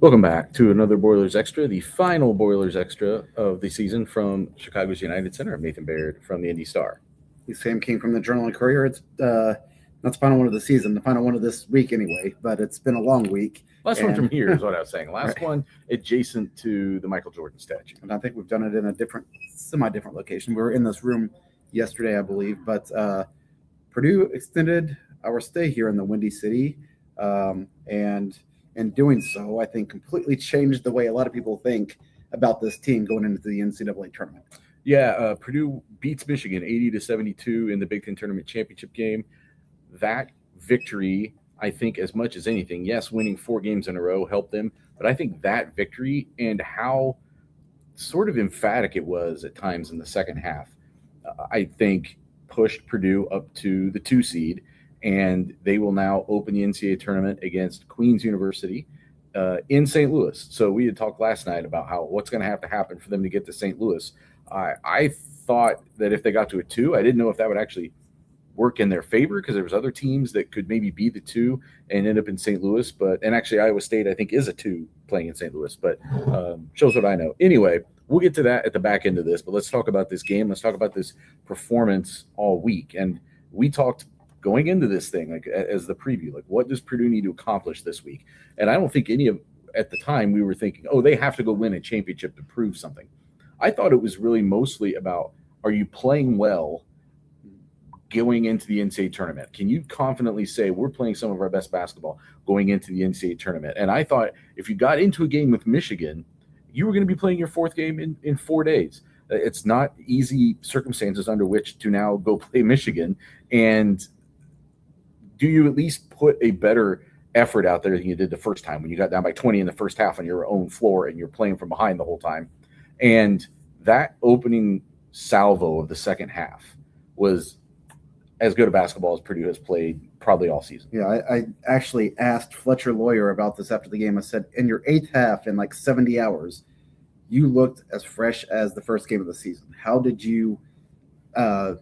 Welcome back to another Boilers Extra, the final Boilers Extra of the season from Chicago's United Center. I'm Nathan Baird from the Indy Star. Sam King from the Journal and Courier. It's not the final one of the season, the final one of this week anyway, but it's been a long week. Last one from here is what I was saying. Last Right. one adjacent to the Michael Jordan statue. And I think we've done it in a semi-different location. We were in this room yesterday, I believe, but Purdue extended our stay here in the Windy City, and in doing so, I think completely changed the way a lot of people think about this team going into the NCAA tournament. Yeah, Purdue beats Michigan 80-72 in the Big Ten Tournament Championship game. That victory, I think, as much as anything, yes, winning 4 games in a row helped them, but I think that victory and how sort of emphatic it was at times in the second half, I think pushed Purdue up to the 2 seed, and they will now open the NCAA tournament against Queens University in St. Louis. So we had talked last night about what's going to have to happen for them to get to St. Louis. I thought that if they got to a 2, I didn't know if that would actually work in their favor because there was other teams that could maybe be the 2 and end up in St. Louis. And actually Iowa State, I think, is a 2 playing in St. Louis, but shows what I know. Anyway, we'll get to that at the back end of this, but let's talk about this game. Let's talk about this performance all week. And we talked going into this thing, like as the preview, like what does Purdue need to accomplish this week? And I don't think at the time we were thinking, oh, they have to go win a championship to prove something. I thought it was really mostly about, are you playing well going into the NCAA tournament? Can you confidently say we're playing some of our best basketball going into the NCAA tournament? And I thought if you got into a game with Michigan, you were going to be playing your 4th game in 4 days. It's not easy circumstances under which to now go play Michigan. And do you at least put a better effort out there than you did the first time when you got down by 20 in the first half on your own floor and you're playing from behind the whole time? And that opening salvo of the second half was as good a basketball as Purdue has played probably all season. Yeah, I actually asked Fletcher Lawyer about this after the game. I said, in your 8th half in like 70 hours, you looked as fresh as the first game of the season. How did you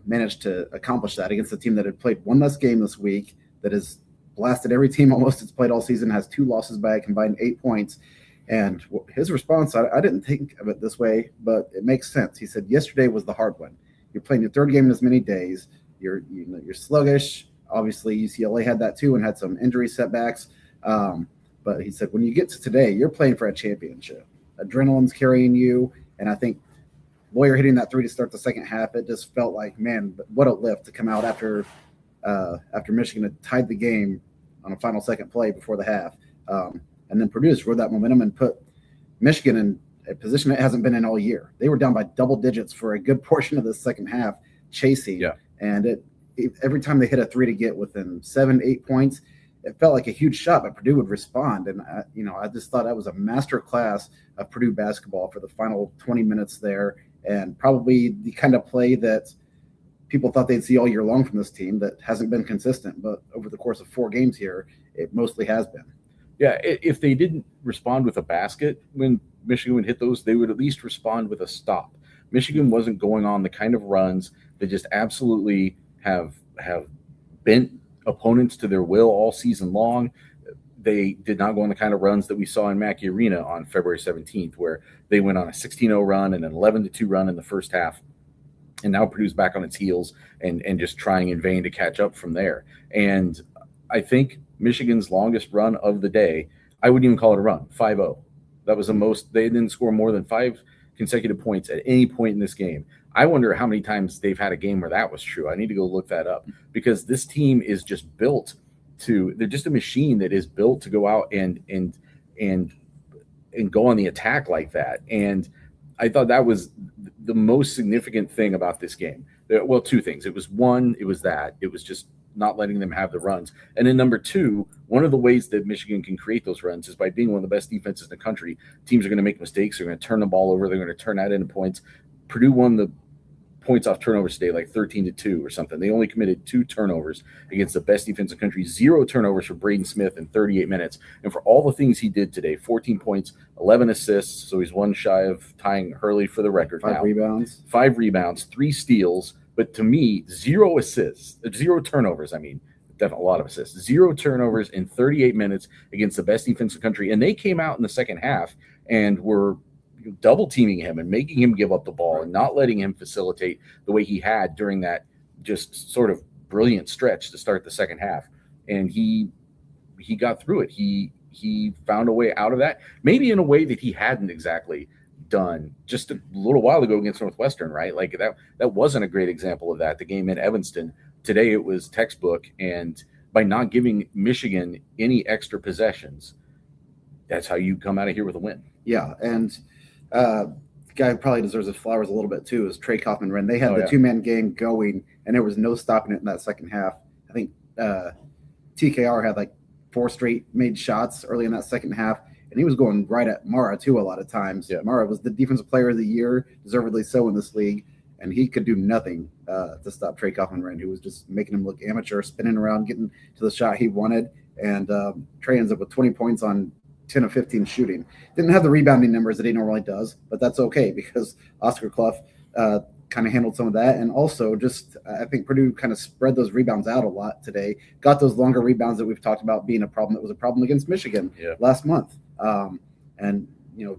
manage to accomplish that against a team that had played one less game this week, that has blasted every team almost it's played all season, has 2 losses by a combined 8 points? And his response, I didn't think of it this way, but it makes sense. He said, yesterday was the hard one. You're playing your 3rd game in as many days. You're sluggish. Obviously, UCLA had that too and had some injury setbacks. But he said, when you get to today, you're playing for a championship. Adrenaline's carrying you. And I think Lawyer hitting that 3 to start the second half, it just felt like, man, what a lift to come out after Michigan had tied the game on a final second play before the half. And then Purdue rode that momentum and put Michigan in a position it hasn't been in all year. They were down by double digits for a good portion of the second half, chasing. Yeah. And every time they hit a 3 to get within 7-8 points, it felt like a huge shot, but Purdue would respond. And I just thought that was a master class of Purdue basketball for the final 20 minutes there, and probably the kind of play that people thought they'd see all year long from this team that hasn't been consistent. But over the course of 4 games here, it mostly has been. Yeah, if they didn't respond with a basket when Michigan would hit those, they would at least respond with a stop. Michigan wasn't going on the kind of runs that just absolutely have bent opponents to their will all season long. They did not go on the kind of runs that we saw in Mackey Arena on February 17th, where they went on a 16-0 run and an 11-2 run in the first half. And now Purdue's back on its heels and just trying in vain to catch up from there. And I think Michigan's longest run of the day, I wouldn't even call it a run, 5-0. That was the most. They didn't score more than 5 consecutive points at any point in this game. I wonder how many times they've had a game where that was true. I need to go look that up, because this team is just built they're just a machine that is built to go out and go on the attack like that. And I thought that was the most significant thing about this game. Well, 2 things. It was just not letting them have the runs. And then number 2, one of the ways that Michigan can create those runs is by being one of the best defenses in the country. Teams are going to make mistakes. They're going to turn the ball over. They're going to turn that into points. Purdue won the points off turnovers today, like 13-2 or something. They only committed 2 turnovers against the best defense in the country, 0 turnovers for Braden Smith in 38 minutes. And for all the things he did today, 14 points, 11 assists. So he's 1 shy of tying Hurley for the record. 5 rebounds. 5 rebounds, 3 steals. But to me, 0 assists, 0 turnovers. I mean, definitely a lot of assists. 0 turnovers in 38 minutes against the best defense in the country. And they came out in the second half and were double teaming him and making him give up the ball and not letting him facilitate the way he had during that just sort of brilliant stretch to start the second half. And he got through it. He found a way out of that, maybe in a way that he hadn't exactly done just a little while ago against Northwestern, right? Like that wasn't a great example of that. The game in Evanston today, it was textbook. And by not giving Michigan any extra possessions, that's how you come out of here with a win. Yeah, and the guy who probably deserves his flowers a little bit too is Trey Kaufman-Renn. They had the two-man game going, and there was no stopping it in that second half. I think TKR had like 4 straight made shots early in that second half, and he was going right at Mara too a lot of times. Yeah. Mara was the defensive player of the year, deservedly so in this league, and he could do nothing to stop Trey Kaufman-Renn, who was just making him look amateur, spinning around, getting to the shot he wanted. And Trey ends up with 20 points on 10 of 15 shooting. Didn't have the rebounding numbers that he normally does, but that's okay because Oscar Clough kind of handled some of that. And also just, I think Purdue kind of spread those rebounds out a lot today, got those longer rebounds that we've talked about being a problem. That was a problem against Michigan last month. And,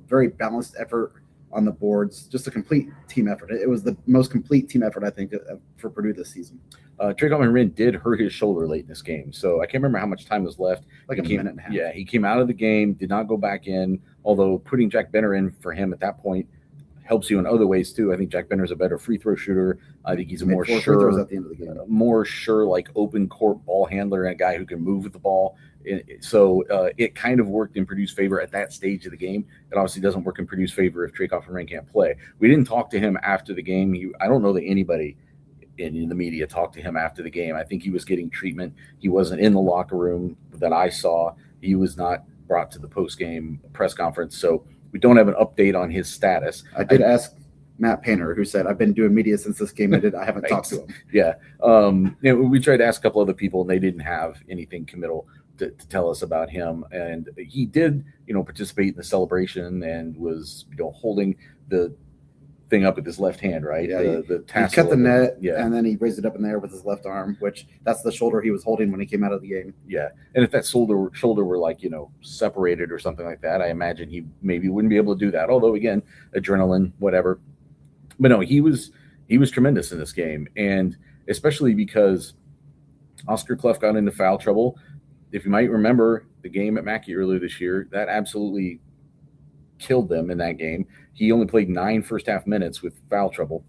very balanced effort on the boards, just a complete team effort. It was the most complete team effort, I think, for Purdue this season. Trey Kaufman-Renn did hurt his shoulder late in this game, so I can't remember how much time was left. Like a minute and a half. Yeah, he came out of the game, did not go back in, although putting Jack Benner in for him at that point helps you in other ways too. I think Jack Benner's a better free throw shooter. I think he's a more sure at the end of the game. More sure, like open court ball handler and a guy who can move the ball. So it kind of worked in Purdue's favor at that stage of the game. It obviously doesn't work in Purdue's favor if Trey Kaufman-Renn can't play. We didn't talk to him after the game. I don't know that anybody in the media talked to him after the game. I think he was getting treatment. He wasn't in the locker room that I saw. He was not brought to the post-game press conference. So we don't have an update on his status. I did ask Matt Painter, who said, I've been doing media since this game ended. I haven't talked to him. Yeah. We tried to ask a couple other people, and they didn't have anything committal to tell us about him. And he did, participate in the celebration and was, holding the thing up with his left hand, right? Yeah, the tassel. He cut the net, and then he raised it up in there with his left arm, which that's the shoulder he was holding when he came out of the game. Yeah, and if that shoulder were like, separated or something like that, I imagine he maybe wouldn't be able to do that. Although, again, adrenaline, whatever. But no, he was tremendous in this game, and especially because Oscar Clough got into foul trouble. If you might remember the game at Mackey earlier this year, that absolutely killed them in that game. He only played 9 first-half minutes with foul trouble.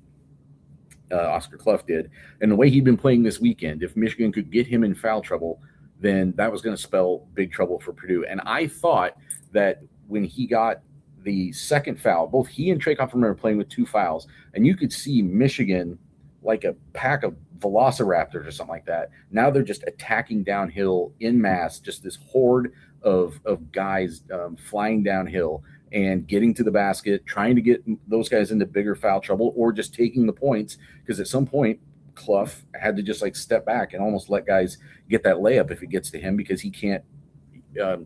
Oscar Clough did. And the way he'd been playing this weekend, if Michigan could get him in foul trouble, then that was going to spell big trouble for Purdue. And I thought that when he got the second foul, both he and Trey Kaufman were playing with 2 fouls, and you could see Michigan like a pack of velociraptors or something like that. Now they're just attacking downhill en masse, just this horde of guys flying downhill and getting to the basket, trying to get those guys into bigger foul trouble or just taking the points, because at some point Clough had to just like step back and almost let guys get that layup if it gets to him because he can't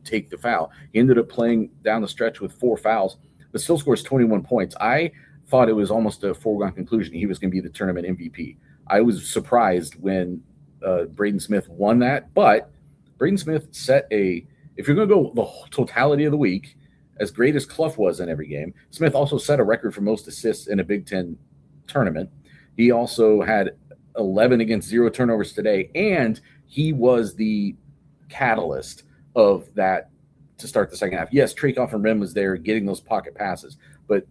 take the foul. He ended up playing down the stretch with 4 fouls, but still scores 21 points. I thought it was almost a foregone conclusion he was going to be the tournament MVP. I was surprised when Braden Smith won that, but Braden Smith set if you're going to go the totality of the week, as great as Clough was in every game, Smith also set a record for most assists in a Big Ten tournament. He also had 11 against 0 turnovers today, and he was the catalyst of that to start the second half. Yes, Trey Kaufman-Renn was there getting those pocket passes, but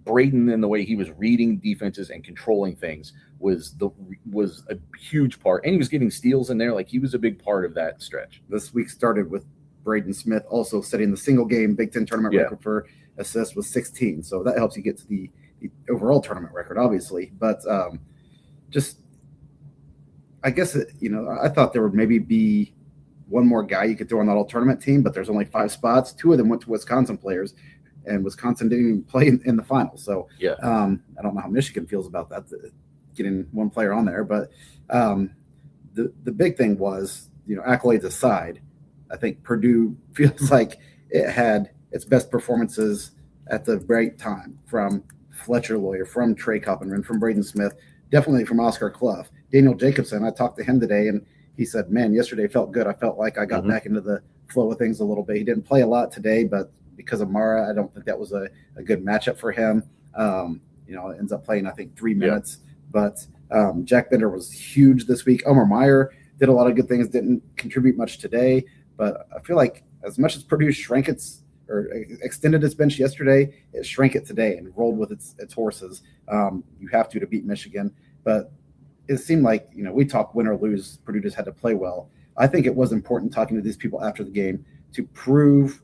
Braden and the way he was reading defenses and controlling things was a huge part. And he was getting steals in there. Like, he was a big part of that stretch. This week started with Braden Smith also setting the single game Big Ten tournament record for assists with 16. So that helps you get to the overall tournament record, obviously. But I guess, I thought there would maybe be one more guy you could throw on that all tournament team, but there's only 5 spots. 2 of them went to Wisconsin players, and Wisconsin didn't even play in the finals. So I don't know how Michigan feels about that, getting one player on there. But the big thing was, accolades aside, I think Purdue feels like it had its best performances at the right time from Fletcher Lawyer, from Trey Kaufman-Renn, from Braden Smith, definitely from Oscar Clough. Daniel Jacobson, I talked to him today, and he said, man, yesterday felt good. I felt like I got back into the flow of things a little bit. He didn't play a lot today, but because of Mara, I don't think that was a good matchup for him. Ends up playing, I think, 3 minutes. But Jack Bender was huge this week. Omar Meyer did a lot of good things, didn't contribute much today. But I feel like as much as Purdue extended its bench yesterday, it shrank it today and rolled with its horses. You have to beat Michigan. But it seemed like, we talk win or lose, Purdue just had to play well. I think it was important talking to these people after the game to prove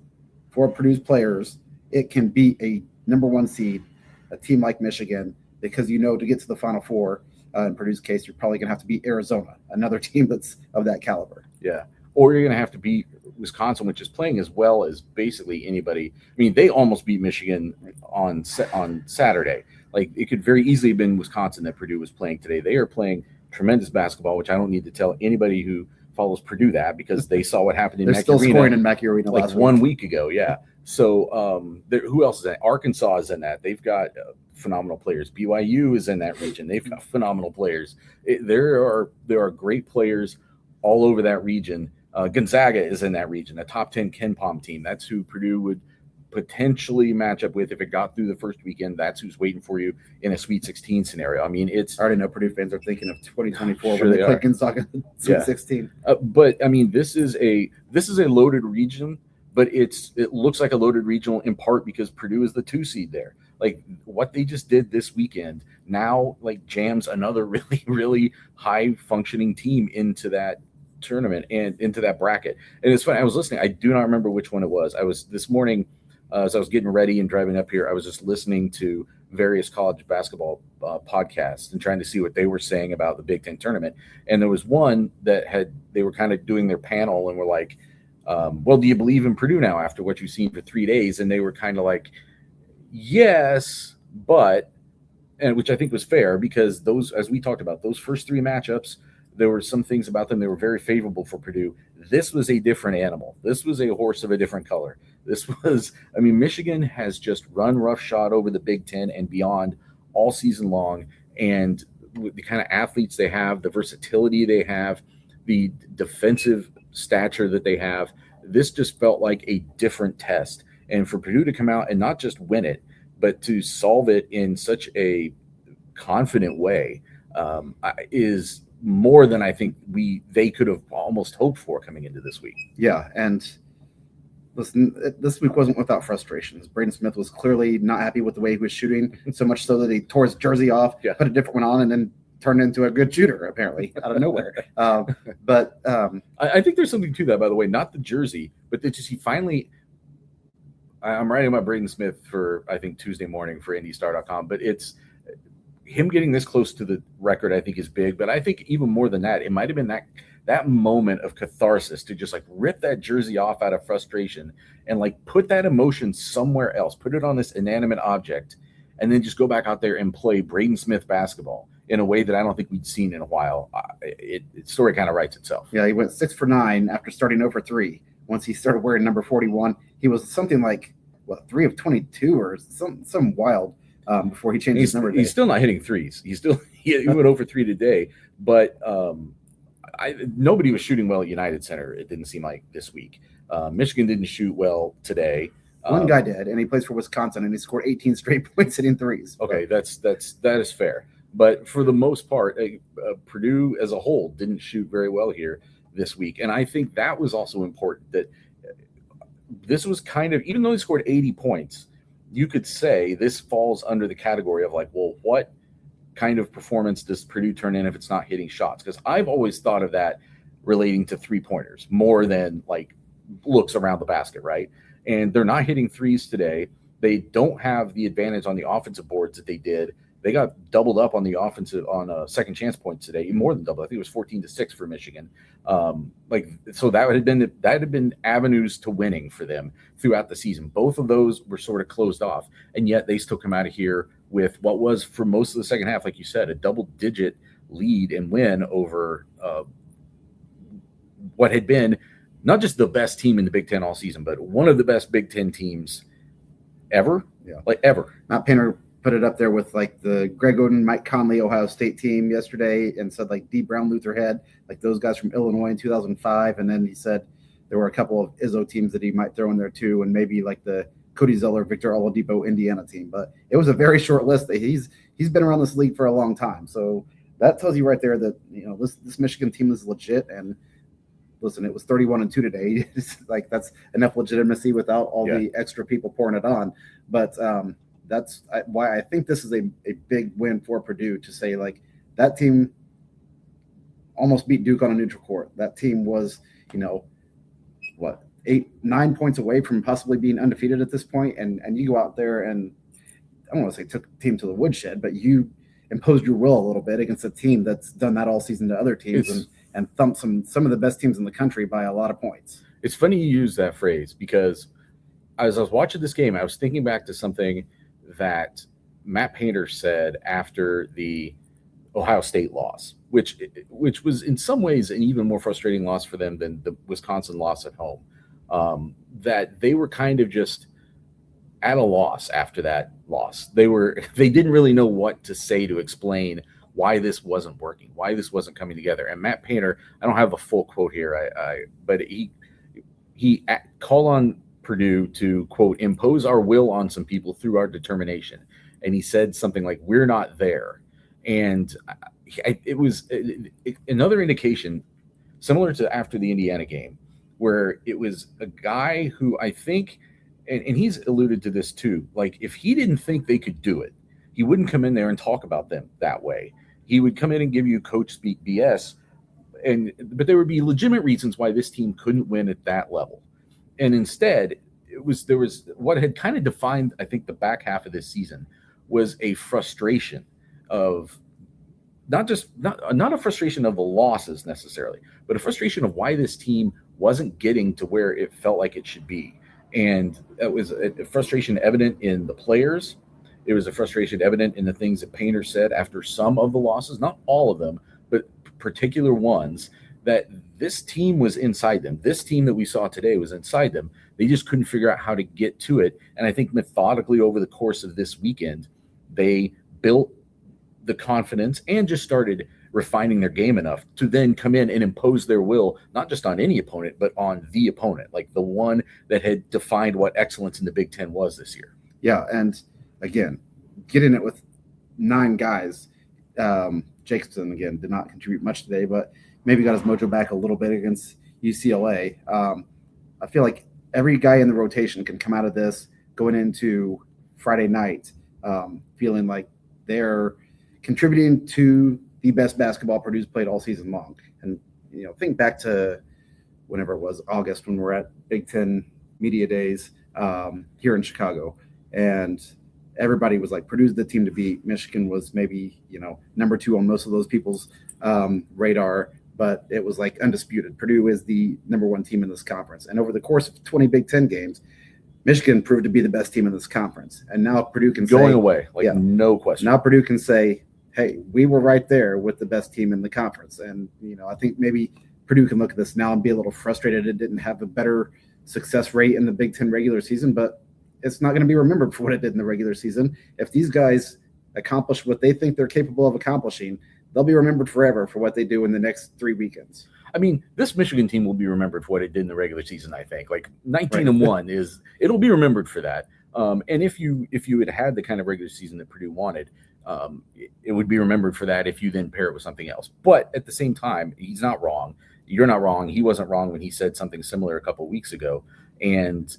for Purdue's players it can beat a number 1 seed, a team like Michigan, because to get to the Final Four, in Purdue's case, you're probably going to have to beat Arizona, another team that's of that caliber. Yeah. Or you're going to have to beat Wisconsin, which is playing as well as basically anybody. I mean, they almost beat Michigan on Saturday. Like, it could very easily have been Wisconsin that Purdue was playing today. They are playing tremendous basketball, which I don't need to tell anybody who follows Purdue that, because they saw what happened in They're Mackey still Arena, scoring in Mackey Arena like last 1 week ago. Yeah. So who else is in? Arkansas is in that. They've got phenomenal players. BYU is in that region. They've got phenomenal players. There are great players all over that region. Gonzaga is in that region, a top 10 KenPom team. That's who Purdue would potentially match up with if it got through the first weekend. That's who's waiting for you in a Sweet 16 scenario. I mean, I already know Purdue fans are thinking of 2024 sure when they play Gonzaga in Sweet 16. But I mean, this is a loaded region, but it looks like a loaded regional in part because Purdue is the 2 seed there. Like, what they just did this weekend now, like, jams another really, really high functioning team into that tournament and into that bracket. And it's funny, I was listening. I do not remember which one it was. I was this morning, as I was getting ready and driving up here, I was just listening to various college basketball podcasts and trying to see what they were saying about the Big Ten tournament. And there was one that they were kind of doing their panel and were like, well, do you believe in Purdue now after what you've seen for 3 days? And they were kind of like, yes, but, and which I think was fair, because those, as we talked about, those first 3 matchups, there were some things about them that were very favorable for Purdue. This was a different animal. This was a horse of a different color. Michigan has just run roughshod over the Big Ten and beyond all season long. And with the kind of athletes they have, the versatility they have, the defensive stature that they have, this just felt like a different test. And for Purdue to come out and not just win it, but to solve it in such a confident way is more than I think they could have almost hoped for coming into this week. Yeah, and listen, this week wasn't without frustrations. Braden Smith was clearly not happy with the way he was shooting, so much so that he tore his jersey off, put a different one on, and then turned into a good shooter, apparently, out of nowhere. But I think there's something to that, by the way, not the jersey, but that just he finally – I'm writing about Braden Smith for, I think, Tuesday morning for IndyStar.com, but it's – him getting this close to the record, I think, is big. But I think even more than that, it might have been that moment of catharsis to just like rip that jersey off out of frustration and like put that emotion somewhere else, put it on this inanimate object, and then just go back out there and play Braden Smith basketball in a way that I don't think we'd seen in a while. The story kind of writes itself. Yeah, he went 6 for 9 after starting 0 for 3. Once he started wearing number 41, he was something like 3 of 22 or some wild. Before he changed his number. He's still not hitting threes. He went over 3 today, but nobody was shooting well at United Center. It didn't seem like this week. Michigan didn't shoot well today. One guy did, and he plays for Wisconsin, and he scored 18 straight points hitting threes. Okay, that is fair. But for the most part, Purdue as a whole didn't shoot very well here this week, and I think that was also important. That this was kind of, even though he scored 80 points. You could say this falls under the category of like, well, what kind of performance does Purdue turn in if it's not hitting shots? Because I've always thought of that relating to 3-pointers more than like looks around the basket, right? And they're not hitting threes today. They don't have the advantage on the offensive boards that they did. They got doubled up on the offensive on second chance points today, more than double. I think it was 14-6 for Michigan. So that had been avenues to winning for them throughout the season. Both of those were sort of closed off, and yet they still come out of here with what was for most of the second half, like you said, a double-digit lead and win over what had been not just the best team in the Big Ten all season, but one of the best Big Ten teams ever. Yeah, like ever. Matt Painter put it up there with like the Greg Oden, Mike Conley, Ohio State team yesterday, and said like D. Brown, Luther Head, like those guys from Illinois in 2005. And then he said there were a couple of Izzo teams that he might throw in there too, and maybe like the Cody Zeller, Victor Oladipo, Indiana team. But it was a very short list. He's been around this league for a long time, so that tells you right there that this Michigan team is legit. And listen, it was 31-2 today. Like that's enough legitimacy without all the extra people pouring it on. But that's why I think this is a big win for Purdue, to say like that team almost beat Duke on a neutral court. That team was, 8-9 points away from possibly being undefeated at this point. And you go out there and I don't want to say took the team to the woodshed, but you imposed your will a little bit against a team that's done that all season to other teams and thumped some of the best teams in the country by a lot of points. It's funny you use that phrase, because as I was watching this game, I was thinking back to something that Matt Painter said after the Ohio State loss, which was in some ways an even more frustrating loss for them than the Wisconsin loss at home. That they were kind of just at a loss after that loss. They didn't really know what to say to explain why this wasn't working, why this wasn't coming together. And Matt Painter, I don't have the full quote here, but he called on Purdue to, quote, impose our will on some people through our determination. And he said something like, "We're not there." And it was another indication, similar to after the Indiana game, where it was a guy who I think, and he's alluded to this too, like if he didn't think they could do it, he wouldn't come in there and talk about them that way. He would come in and give you coach speak BS, but there would be legitimate reasons why this team couldn't win at that level. And instead, there was what had kind of defined, I think, the back half of this season was a frustration of not a frustration of the losses necessarily, but a frustration of why this team wasn't getting to where it felt like it should be. And it was a frustration evident in the players. It was a frustration evident in the things that Painter said after some of the losses, not all of them, but particular ones, that this team was inside them. This team that we saw today was inside them. They just couldn't figure out how to get to it. And I think methodically over the course of this weekend, they built the confidence and just started refining their game enough to then come in and impose their will, not just on any opponent, but on the opponent, like the one that had defined what excellence in the Big Ten was this year. Yeah, and again, getting it with 9 guys. Jacobson, again, did not contribute much today, but maybe got his mojo back a little bit against UCLA. I feel like every guy in the rotation can come out of this going into Friday night feeling like they're contributing to the best basketball Purdue's played all season long. And, think back to whenever it was August when we're at Big Ten Media Days here in Chicago. And everybody was like, Purdue's the team to beat. Michigan was maybe, number 2 on most of those people's radar, but it was like undisputed. Purdue is the number 1 team in this conference. And over the course of 20 Big Ten games, Michigan proved to be the best team in this conference. And now Purdue can say, going away, no question. Now Purdue can say, hey, we were right there with the best team in the conference. And, I think maybe Purdue can look at this now and be a little frustrated it didn't have a better success rate in the Big Ten regular season, but it's not going to be remembered for what it did in the regular season. If these guys accomplish what they think they're capable of accomplishing, they'll be remembered forever for what they do in the next 3 weekends. I mean, this Michigan team will be remembered for what it did in the regular season, I think. Like 19-1 it'll be remembered for that. And if you had the kind of regular season that Purdue wanted, it would be remembered for that if you then pair it with something else. But at the same time, he's not wrong. You're not wrong. He wasn't wrong when he said something similar a couple of weeks ago. And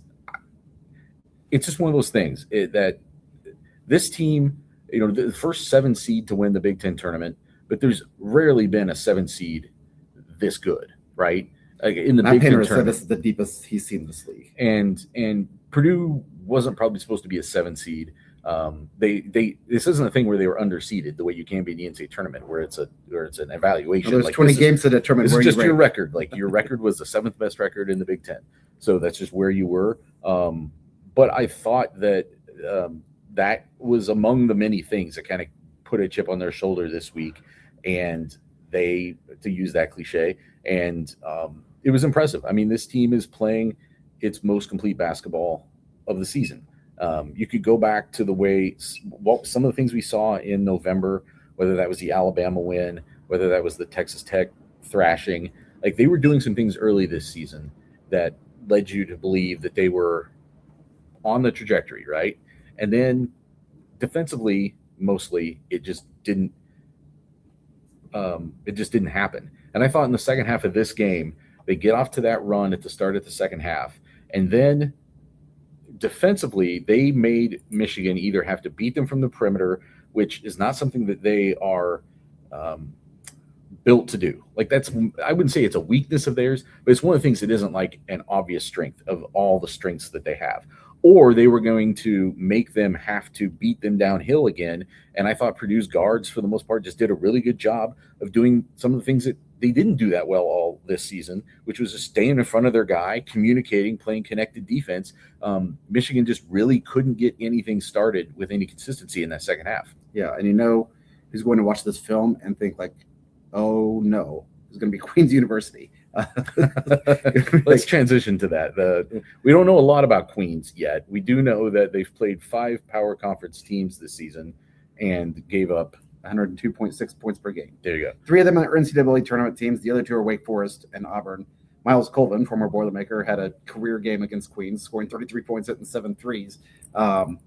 it's just one of those things that this team, the first 7 seed to win the Big Ten tournament, but there's rarely been a 7 seed this good, right? Like in the Big Ten tournament. Said this is the deepest he's seen this league. And Purdue wasn't probably supposed to be a 7 seed. This isn't a thing where they were underseeded the way you can be in the NCAA tournament, where it's an evaluation. There's 20 games to determine where you're just your record. Like your record was the 7th best record in the Big Ten, so that's just where you were. But I thought that that was among the many things that kind of put a chip on their shoulder this week, and to use that cliche, and it was impressive. I mean, this team is playing its most complete basketball of the season. You could go back to the way some of the things we saw in November, whether that was the Alabama win, whether that was the Texas Tech thrashing. Like they were doing some things early this season that led you to believe that they were on the trajectory, right? And then defensively, mostly it just didn't happen. And I thought in the second half of this game, they get off to that run at the start of the second half, and then defensively, they made Michigan either have to beat them from the perimeter, which is not something that they are um, built to do. Like I wouldn't say it's a weakness of theirs, but it's one of the things that isn't like an obvious strength of all the strengths that they have. Or they were going to make them have to beat them downhill again. And I thought Purdue's guards, for the most part, just did a really good job of doing some of the things that they didn't do that well all this season, which was just staying in front of their guy, communicating, playing connected defense. Michigan just really couldn't get anything started with any consistency in that second half. Yeah, and who's going to watch this film and think like, oh no, it's going to be Queens University. Let's transition to that. We don't know a lot about Queens yet. We do know that they've played 5 power conference teams this season and gave up 102.6 points per game. There you go. 3 of them are NCAA tournament teams. The other 2 are Wake Forest and Auburn. Miles Colvin, former Boilermaker, had a career game against Queens, scoring 33 points, hitting 7 threes. And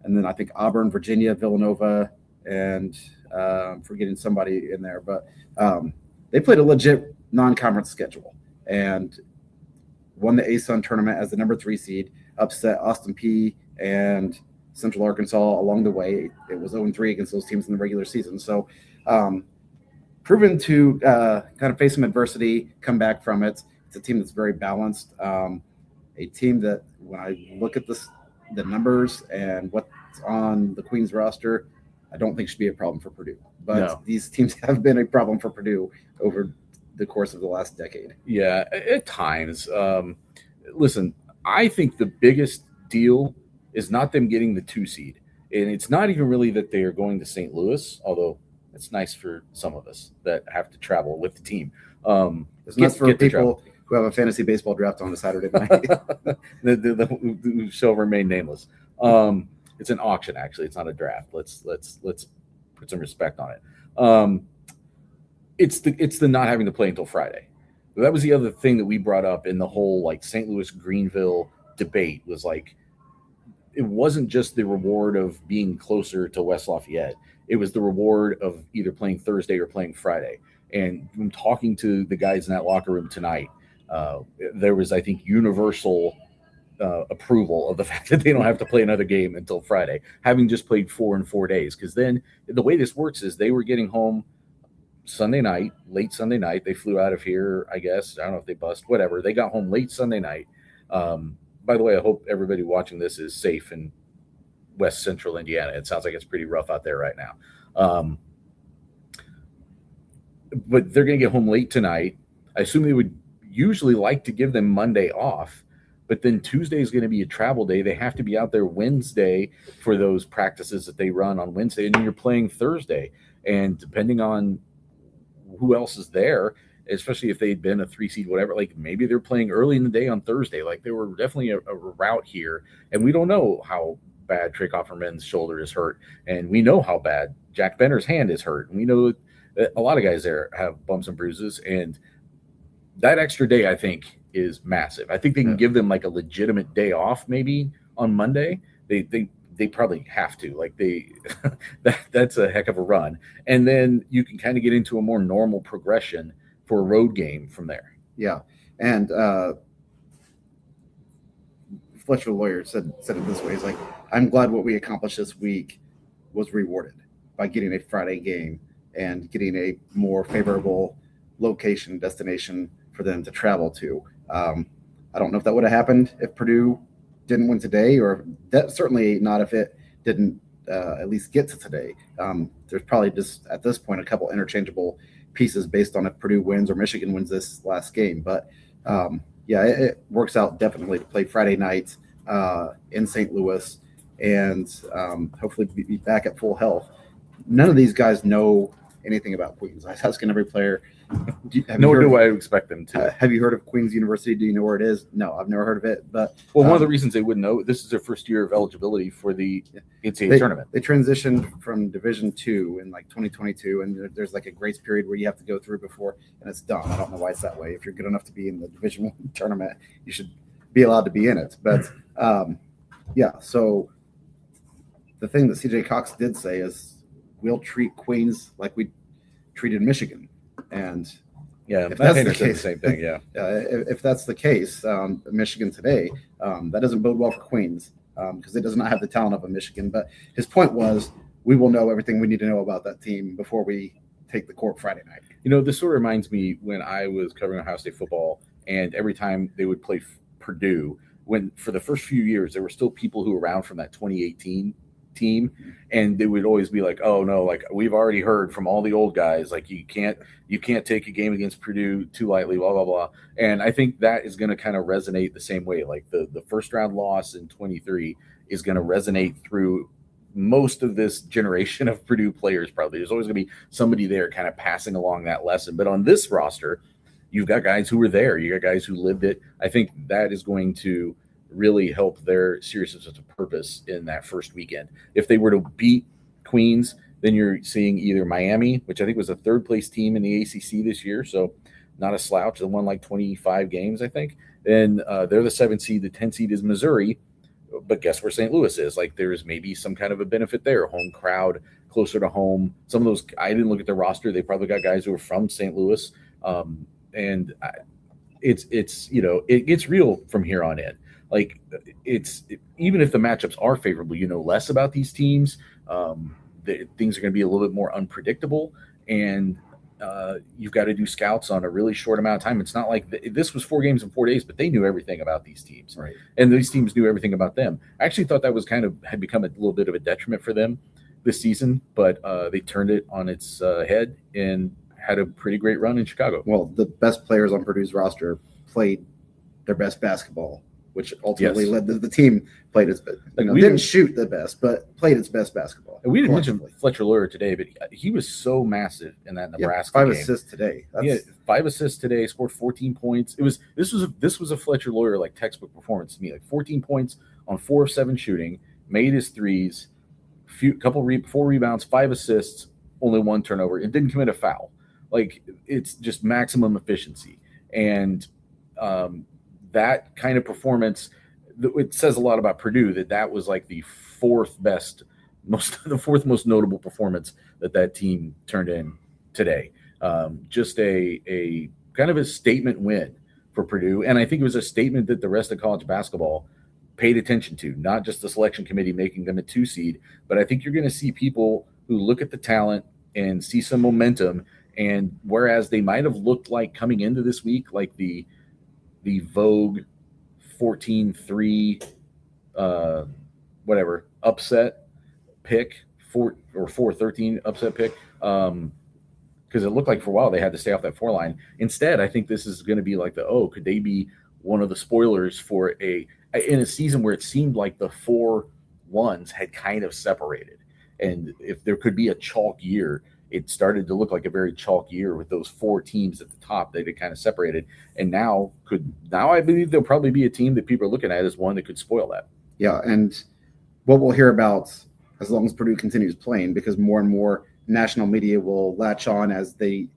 then I think Auburn, Virginia, Villanova, and forgetting somebody in there. But they played a legit non-conference schedule and won the ASUN tournament as the number 3 seed, upset Austin Peay and Central Arkansas along the way. It was 0-3 against those teams in the regular season. So proven to kind of face some adversity, come back from it. It's a team that's very balanced. A team that when I look at the numbers and what's on the Queens roster, I don't think should be a problem for Purdue. But These teams have been a problem for Purdue over the course of the last decade. Yeah, at times. Listen, I think the biggest deal is not them getting the 2 seed. And it's not even really that they are going to St. Louis, although it's nice for some of us that have to travel with the team. It's nice for people who have a fantasy baseball draft on a Saturday night. the shall remain nameless. It's an auction, actually. It's not a draft. Let's put some respect on it. It's the not having to play until Friday. That was the other thing that we brought up in the whole like St. Louis Greenville debate was like it wasn't just the reward of being closer to West Lafayette. It was the reward of either playing Thursday or playing Friday. And from talking to the guys in that locker room tonight, there was, I think, universal approval of the fact that they don't have to play another game until Friday, having just played 4 in 4 days. Because then the way this works is they were getting home Sunday night, late Sunday night. They flew out of here, I guess. I don't know if they bust, whatever. They got home late Sunday night. By the way, I hope everybody watching this is safe in West Central Indiana. It sounds like it's pretty rough out there right now. But they're going to get home late tonight. I assume they would usually like to give them Monday off, but then Tuesday is going to be a travel day. They have to be out there Wednesday for those practices that they run on Wednesday, and then you're playing Thursday. And depending on who else is there, especially if they'd been a 3 seed, whatever, like maybe they're playing early in the day on Thursday. Like there were definitely a route here, and we don't know how bad Trey Offerman's shoulder is hurt, and we know how bad Jack Benner's hand is hurt, and we know that a lot of guys there have bumps and bruises, and that extra day I think is massive. I think they can give them like a legitimate day off maybe on Monday. They probably have to, like that's a heck of a run, and then you can kind of get into a more normal progression for a road game from there. Yeah, and Fletcher Lawyer said it this way: he's like, "I'm glad what we accomplished this week was rewarded by getting a Friday game and getting a more favorable location destination for them to travel to." I don't know if that would have happened if Purdue didn't win today, or that certainly not if it didn't at least get to today. There's probably just at this point a couple interchangeable pieces based on if Purdue wins or Michigan wins this last game. But it works out definitely to play Friday night in St. Louis and hopefully be back at full health. None of these guys know anything about Queens. I was asking every player, Nor do I expect them to. Have you heard of Queen's University? Do you know where it is? No, I've never heard of it. But one of the reasons they wouldn't know, this is their first year of eligibility for the NCAA tournament. They transitioned from Division II in like 2022, and there's like a grace period where you have to go through before, and it's done. I don't know why it's that way. If you're good enough to be in the Division I tournament, you should be allowed to be in it. But yeah, so the thing that CJ Cox did say is we'll treat Queens like we treated Michigan, and yeah, if that's the case, the same thing. Yeah, if that's the case, Michigan today, that doesn't bode well for Queens because it does not have the talent of a Michigan. But his point was, we will know everything we need to know about that team before we take the court Friday night. This sort of reminds me when I was covering Ohio State football, and every time they would play Purdue, when for the first few years there were still people who were around from that 2018 team, and they would always be like, oh no, like we've already heard from all the old guys, like you can't take a game against Purdue too lightly, blah blah blah. And I think that is going to kind of resonate the same way. Like the first round loss in 23 is going to resonate through most of this generation of Purdue players. Probably there's always going to be somebody there kind of passing along that lesson. But on this roster, you've got guys who were there, you got guys who lived it. I think that is going to really help their seriousness of purpose in that first weekend. If they were to beat Queens, then you're seeing either Miami, which I think was a third place team in the ACC this year, so not a slouch. They won like 25 games, I think. Then they're the 7th seed. The 10th seed is Missouri, but guess where St. Louis is? Like there's maybe some kind of a benefit there. Home crowd, closer to home. Some of those, I didn't look at the roster. They probably got guys who are from St. Louis, and it's it gets real from here on in. Like even if the matchups are favorable, less about these teams. Things are going to be a little bit more unpredictable, and you've got to do scouts on a really short amount of time. It's not like this was 4 games in 4 days, but they knew everything about these teams, right? And these teams knew everything about them. I actually thought that was had become a little bit of a detriment for them this season, but they turned it on its head and had a pretty great run in Chicago. Well, the best players on Purdue's roster played their best basketball, which ultimately led the team played its best. Didn't shoot the best, but played its best basketball. And we didn't mention Fletcher Lawyer today, but he was so massive in that Nebraska 5 game. assists today. Yeah, 5 assists today. Scored 14 points. This was a Fletcher Lawyer like textbook performance to me. Like 14 points on 4 of 7 shooting, made his threes, 4 rebounds, 5 assists, only 1 turnover, and didn't commit a foul. Like it's just maximum efficiency, and that kind of performance, it says a lot about Purdue that was like the fourth most notable performance that team turned in today. Just a kind of a statement win for Purdue. And I think it was a statement that the rest of college basketball paid attention to, not just the selection committee making them a 2 seed, but I think you're going to see people who look at the talent and see some momentum. And whereas they might have looked like coming into this week, like the Vogue 14-3 upset pick, 4-13 upset pick, because it looked like for a while they had to stay off that 4 line. Instead, I think this is going to be like could they be one of the spoilers for in a season where it seemed like the 4 ones had kind of separated, and if there could be a chalk year, it started to look like a very chalk year with those 4 teams at the top that had kind of separated. And now I believe there'll probably be a team that people are looking at as one that could spoil that. Yeah, and what we'll hear about as long as Purdue continues playing, because more and more national media will latch on as they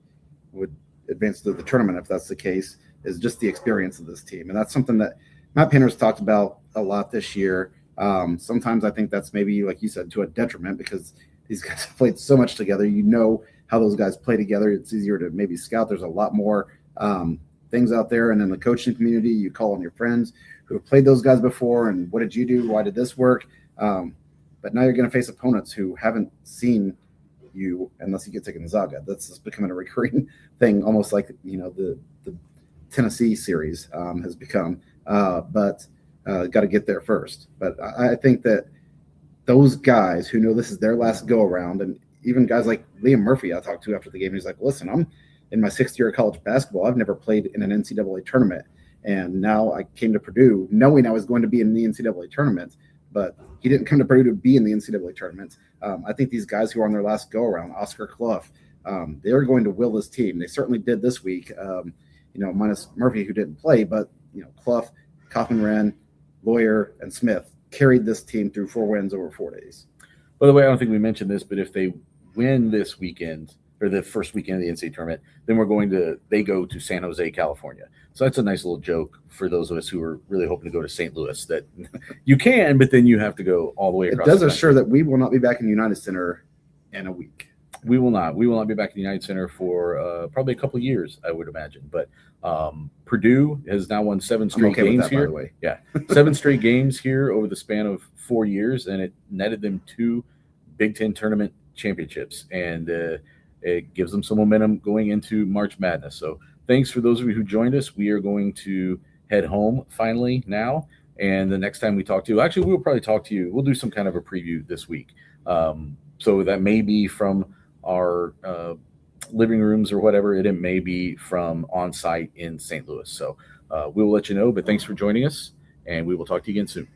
would advance to the tournament, if that's the case, is just the experience of this team. And that's something that Matt Painter's talked about a lot this year. Sometimes I think that's maybe, like you said, to a detriment, because these guys have played so much together. How those guys play together. It's easier to maybe scout. There's a lot more things out there. And in the coaching community, you call on your friends who have played those guys before. And what did you do? Why did this work? But now you're going to face opponents who haven't seen you unless you get to Gonzaga. That's just becoming a recurring thing, almost like, the Tennessee series has become. But got to get there first. But I think that those guys who know this is their last go around, and even guys like Liam Murphy I talked to after the game, he's like, listen, I'm in my 6th year of college basketball. I've never played in an NCAA tournament. And now I came to Purdue knowing I was going to be in the NCAA tournament, but he didn't come to Purdue to be in the NCAA tournament. I think these guys who are on their last go around, Oscar Clough, They're going to will this team. They certainly did this week. Minus Murphy, who didn't play, but Clough, Kaufman-Wren, Lawyer, and Smith carried this team through 4 wins over 4 days. By the way, I don't think we mentioned this, but if they win this weekend or the first weekend of the NCAA tournament, then they go to San Jose, California. So that's a nice little joke for those of us who are really hoping to go to St. Louis, that you can, but then you have to go all the way across. It does assure that we will not be back in the United Center in a week. We will not. We will not be back in the United Center for probably a couple of years, I would imagine. But Purdue has now won 7 straight games here. By the way. Yeah, 7 straight games here over the span of 4 years, and it netted them 2 Big Ten tournament championships, and it gives them some momentum going into March Madness. So thanks for those of you who joined us. We are going to head home finally now, and the next time we talk to you, actually, we'll probably talk to you. We'll do some kind of a preview this week. So that may be from our living rooms or whatever. It may be from on site in St. Louis. So we will let you know, but thanks for joining us, and we will talk to you again soon.